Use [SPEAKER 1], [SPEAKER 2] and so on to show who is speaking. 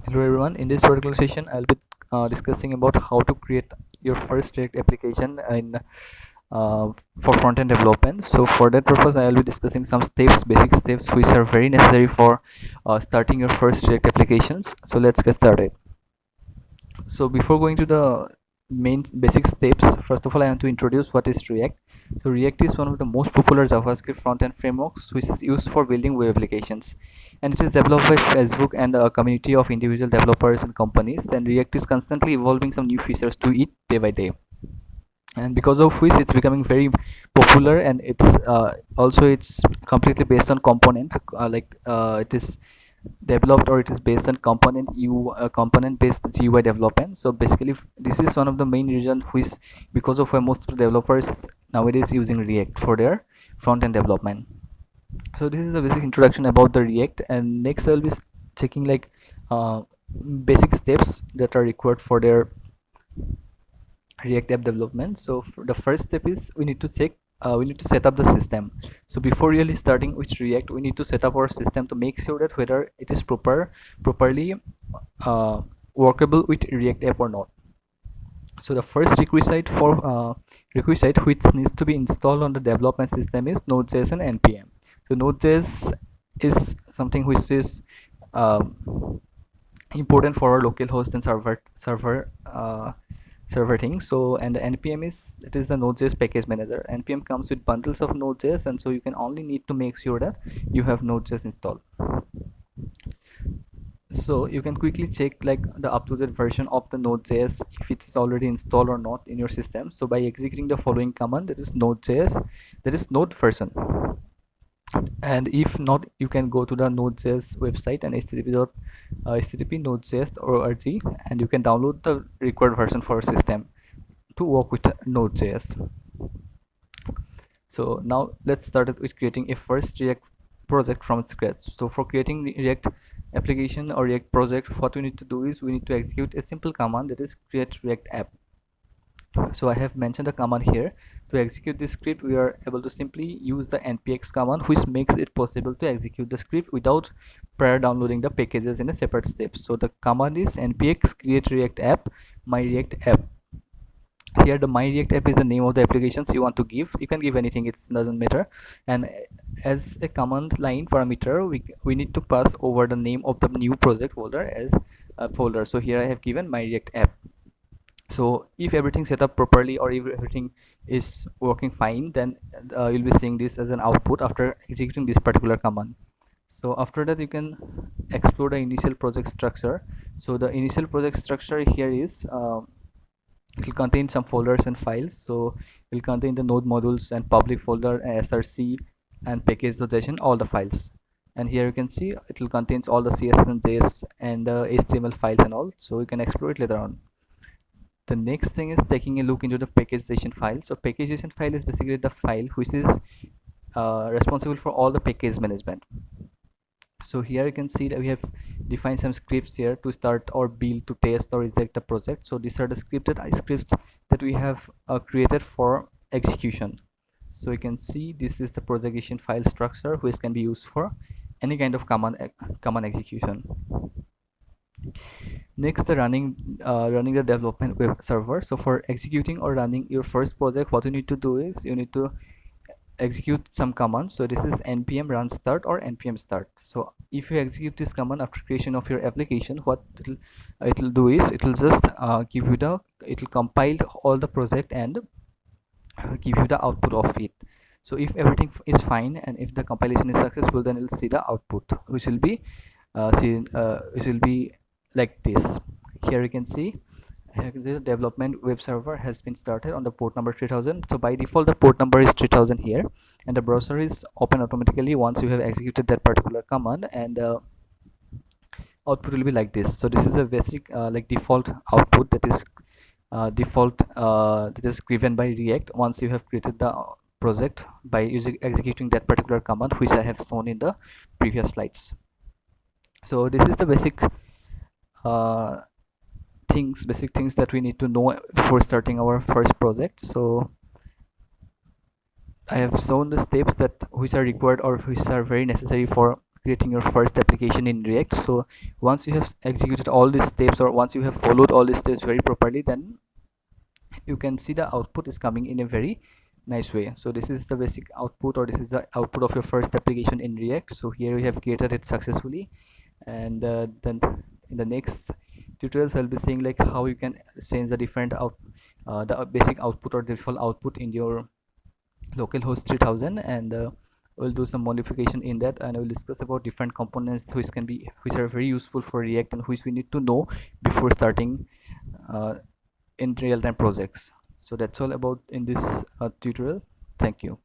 [SPEAKER 1] Hello everyone, in this particular session I'll be discussing about how to create your first React application in for front-end development. So for that purpose I'll be discussing some steps, basic steps which are very necessary for starting your first React applications. So let's get started. So before going to the main basic steps, first of all I want to introduce what is React. So React is one of the most popular JavaScript front-end frameworks which is used for building web applications, and it is developed by Facebook and a community of individual developers and companies. Then React is constantly evolving some new features to it day by day, and because of which it's becoming very popular, and it's completely based on component, it is developed, or it is based on component based GUI development. So basically this is one of the main reason which, because of why most developers nowadays using React for their front end development. So this is a basic introduction about the React, and next I'll be checking uh, basic steps that are required for their React app development. So the first step is we need to set up the system. So before really starting with React, we need to set up our system to make sure that whether it is properly uh, workable with React app or not. So the first requisite which needs to be installed on the development system is Node.js and Npm. So Node.js is something which is important for our local host and server thing. So, and the npm is, it is the Node.js package manager. Npm comes with bundles of Node.js, and so you can only need to make sure that you have Node.js installed. So you can quickly check like the up-to-date version of the Node.js if it's already installed or not in your system. So by executing the following command, that is Node.js, that is node version. And if not, you can go to the Node.js website and http node.js.org, and you can download the required version for your system to work with Node.js. So now let's start with creating a first React project from scratch. So for creating React application or React project, what we need to do is we need to execute a simple command, that is create React app. So I have mentioned the command here. To execute this script, we are able to simply use the npx command, which makes it possible to execute the script without prior downloading the packages in a separate step. So the command is npx create react app my react app. Here the my react app is the name of the applications you want to give. You can give anything, it doesn't matter. And as a command line parameter, we need to pass over the name of the new project folder as a folder. So here I have given my react app. So if everything set up properly, or if everything is working fine, then you'll be seeing this as an output after executing this particular command. So after that, you can explore the initial project structure. So the initial project structure here is it will contain some folders and files. So it will contain the node modules and public folder, src and package.json, all the files. And here you can see it will contains all the css and js and html files and all, so you can explore it later on. The next thing is taking a look into the package.json file. So package.json file is basically the file which is responsible for all the package management. So here you can see that we have defined some scripts here to start or build, to test or reject the project. So these are the scripts that we have created for execution. So you can see this is the project.json file structure, which can be used for any kind of command execution. Next, the running the development web server. So for executing or running your first project, what you need to do is you need to execute some commands. So this is npm run start or npm start. So if you execute this command after creation of your application, what it will do is it will just it will compile all the project and give you the output of it. So if everything is fine and if the compilation is successful, then you'll see the output, which will be like this. Here you can see the development web server has been started on the port number 3000. So by default the port number is 3000 here, and the browser is open automatically once you have executed that particular command, and output will be like this. So this is a basic like default output that is given by React once you have created the project by executing that particular command, which I have shown in the previous slides. So this is the basic things that we need to know before starting our first project. So I have shown the steps that which are required or which are very necessary for creating your first application in React. So once you have executed all these steps, or once you have followed all these steps very properly, then you can see the output is coming in a very nice way. So this is the basic output, or this is the output of your first application in React. So here we have created it successfully, and then in the next tutorials I'll be saying like how you can change the different the basic output or default output in your localhost 3000, and we'll do some modification in that, and I will discuss about different components which are very useful for React and which we need to know before starting uh, in real-time projects. So that's all about in this tutorial. Thank you.